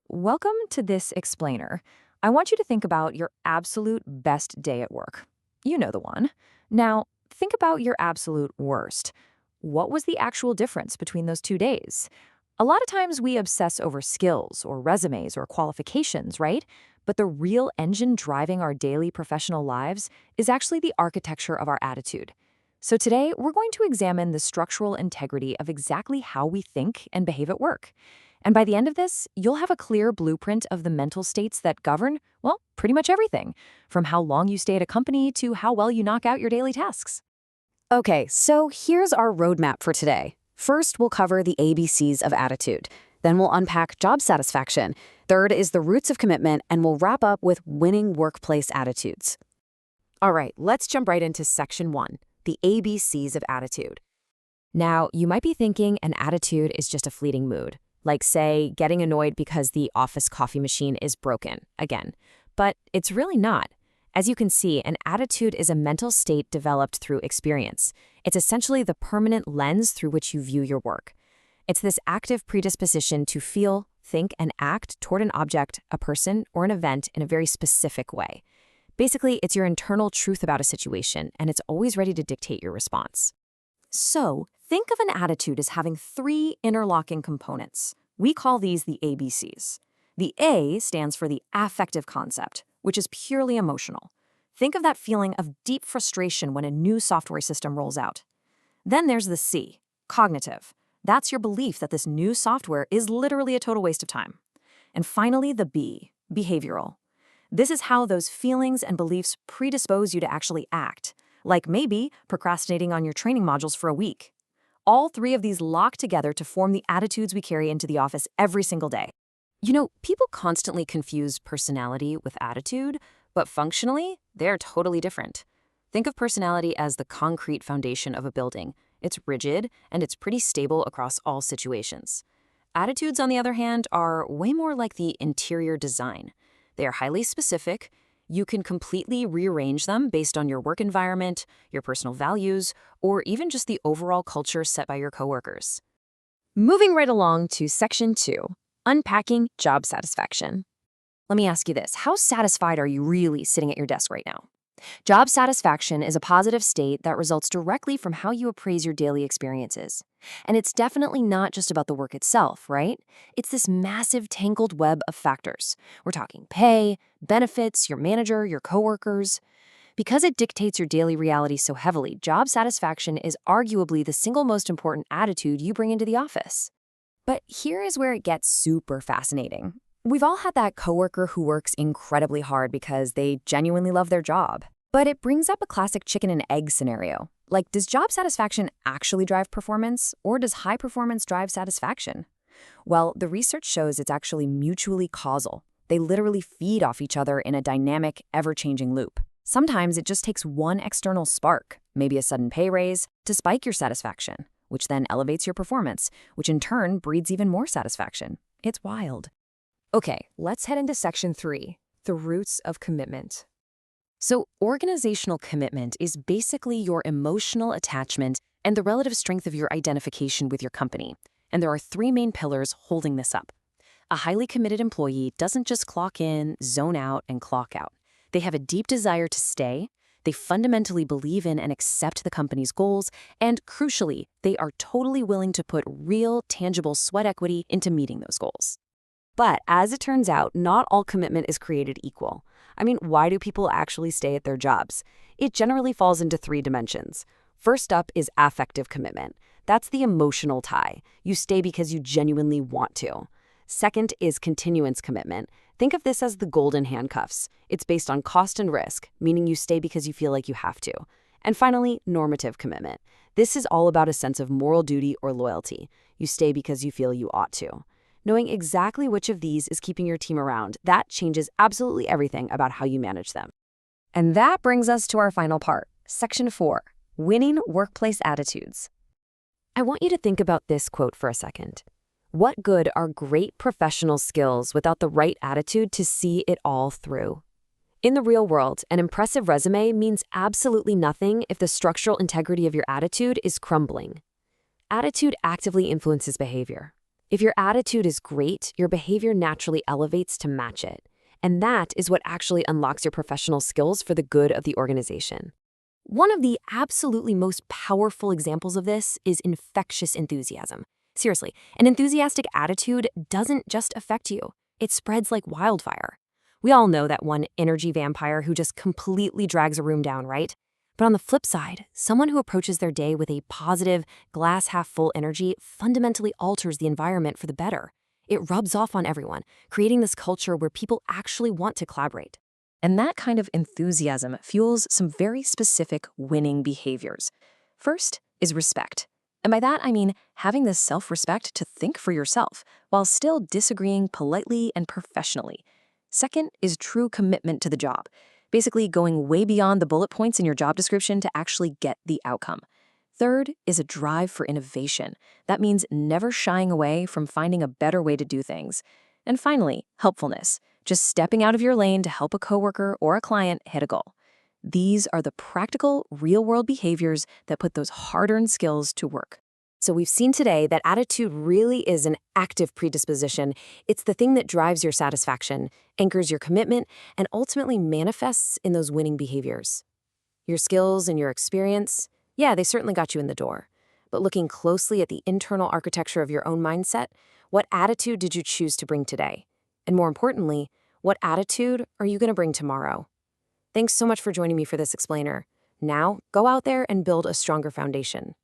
Welcome to this explainer. I want you to think about your absolute best day at work. You know the one. Now, think about your absolute worst. What was the actual difference between those 2 days? A lot of times we obsess over skills or resumes or qualifications, right? But the real engine driving our daily professional lives is actually the architecture of our attitude. So today, we're going to examine the structural integrity of exactly how we think and behave at work. And by the end of this, you'll have a clear blueprint of the mental states that govern, well, pretty much everything, from how long you stay at a company to how well you knock out your daily tasks. Okay, so here's our roadmap for today. First, we'll cover the ABCs of attitude. Then we'll unpack job satisfaction. Third is the roots of commitment, and we'll wrap up with winning workplace attitudes. All right, let's jump right into section 1, the ABCs of attitude. Now, you might be thinking an attitude is just a fleeting mood, like, say, getting annoyed because the office coffee machine is broken, again. But it's really not. As you can see, an attitude is a mental state developed through experience. It's essentially the permanent lens through which you view your work. It's this active predisposition to feel, think, and act toward an object, a person, or an event in a very specific way. Basically, it's your internal truth about a situation, and it's always ready to dictate your response. So, think of an attitude as having three interlocking components. We call these the ABCs. The A stands for the affective concept, which is purely emotional. Think of that feeling of deep frustration when a new software system rolls out. Then there's the C, cognitive. That's your belief that this new software is literally a total waste of time. And finally, the B, behavioral. This is how those feelings and beliefs predispose you to actually act, like maybe procrastinating on your training modules for a week. All three of these lock together to form the attitudes we carry into the office every single day. You know, people constantly confuse personality with attitude, but functionally, they're totally different. Think of personality as the concrete foundation of a building. It's rigid, and it's pretty stable across all situations. Attitudes, on the other hand, are way more like the interior design. They are highly specific. You can completely rearrange them based on your work environment, your personal values, or even just the overall culture set by your coworkers. Moving right along to section 2, unpacking job satisfaction. Let me ask you this. How satisfied are you really sitting at your desk right now? Job satisfaction is a positive state that results directly from how you appraise your daily experiences. And it's definitely not just about the work itself, right? It's this massive tangled web of factors. We're talking pay, benefits, your manager, your coworkers. Because it dictates your daily reality so heavily, job satisfaction is arguably the single most important attitude you bring into the office. But here is where it gets super fascinating. We've all had that coworker who works incredibly hard because they genuinely love their job. But it brings up a classic chicken and egg scenario. Like, does job satisfaction actually drive performance, or does high performance drive satisfaction? Well, the research shows it's actually mutually causal. They literally feed off each other in a dynamic, ever-changing loop. Sometimes it just takes one external spark, maybe a sudden pay raise, to spike your satisfaction, which then elevates your performance, which in turn breeds even more satisfaction. It's wild. Okay, let's head into section 3, the roots of commitment. So, organizational commitment is basically your emotional attachment and the relative strength of your identification with your company. And there are 3 main pillars holding this up. A highly committed employee doesn't just clock in, zone out, and clock out. They have a deep desire to stay, they fundamentally believe in and accept the company's goals, and crucially, they are totally willing to put real, tangible sweat equity into meeting those goals. But as it turns out, not all commitment is created equal. I mean, why do people actually stay at their jobs? It generally falls into 3 dimensions. First up is affective commitment. That's the emotional tie. You stay because you genuinely want to. Second is continuance commitment. Think of this as the golden handcuffs. It's based on cost and risk, meaning you stay because you feel like you have to. And finally, normative commitment. This is all about a sense of moral duty or loyalty. You stay because you feel you ought to. Knowing exactly which of these is keeping your team around, that changes absolutely everything about how you manage them. And that brings us to our final part, section 4, winning workplace attitudes. I want you to think about this quote for a second. What good are great professional skills without the right attitude to see it all through? In the real world, an impressive resume means absolutely nothing if the structural integrity of your attitude is crumbling. Attitude actively influences behavior. If your attitude is great, your behavior naturally elevates to match it. And that is what actually unlocks your professional skills for the good of the organization. One of the absolutely most powerful examples of this is infectious enthusiasm. Seriously, an enthusiastic attitude doesn't just affect you, it spreads like wildfire. We all know that one energy vampire who just completely drags a room down, right? But on the flip side, someone who approaches their day with a positive, glass-half-full energy fundamentally alters the environment for the better. It rubs off on everyone, creating this culture where people actually want to collaborate. And that kind of enthusiasm fuels some very specific winning behaviors. First is respect. And by that, I mean having the self-respect to think for yourself while still disagreeing politely and professionally. Second is true commitment to the job, basically going way beyond the bullet points in your job description to actually get the outcome. Third is a drive for innovation. That means never shying away from finding a better way to do things. And finally, helpfulness, just stepping out of your lane to help a coworker or a client hit a goal. These are the practical, real-world behaviors that put those hard-earned skills to work. So we've seen today that attitude really is an active predisposition. It's the thing that drives your satisfaction, anchors your commitment, and ultimately manifests in those winning behaviors. Your skills and your experience, yeah, they certainly got you in the door. But looking closely at the internal architecture of your own mindset, what attitude did you choose to bring today? And more importantly, what attitude are you going to bring tomorrow? Thanks so much for joining me for this explainer. Now, go out there and build a stronger foundation.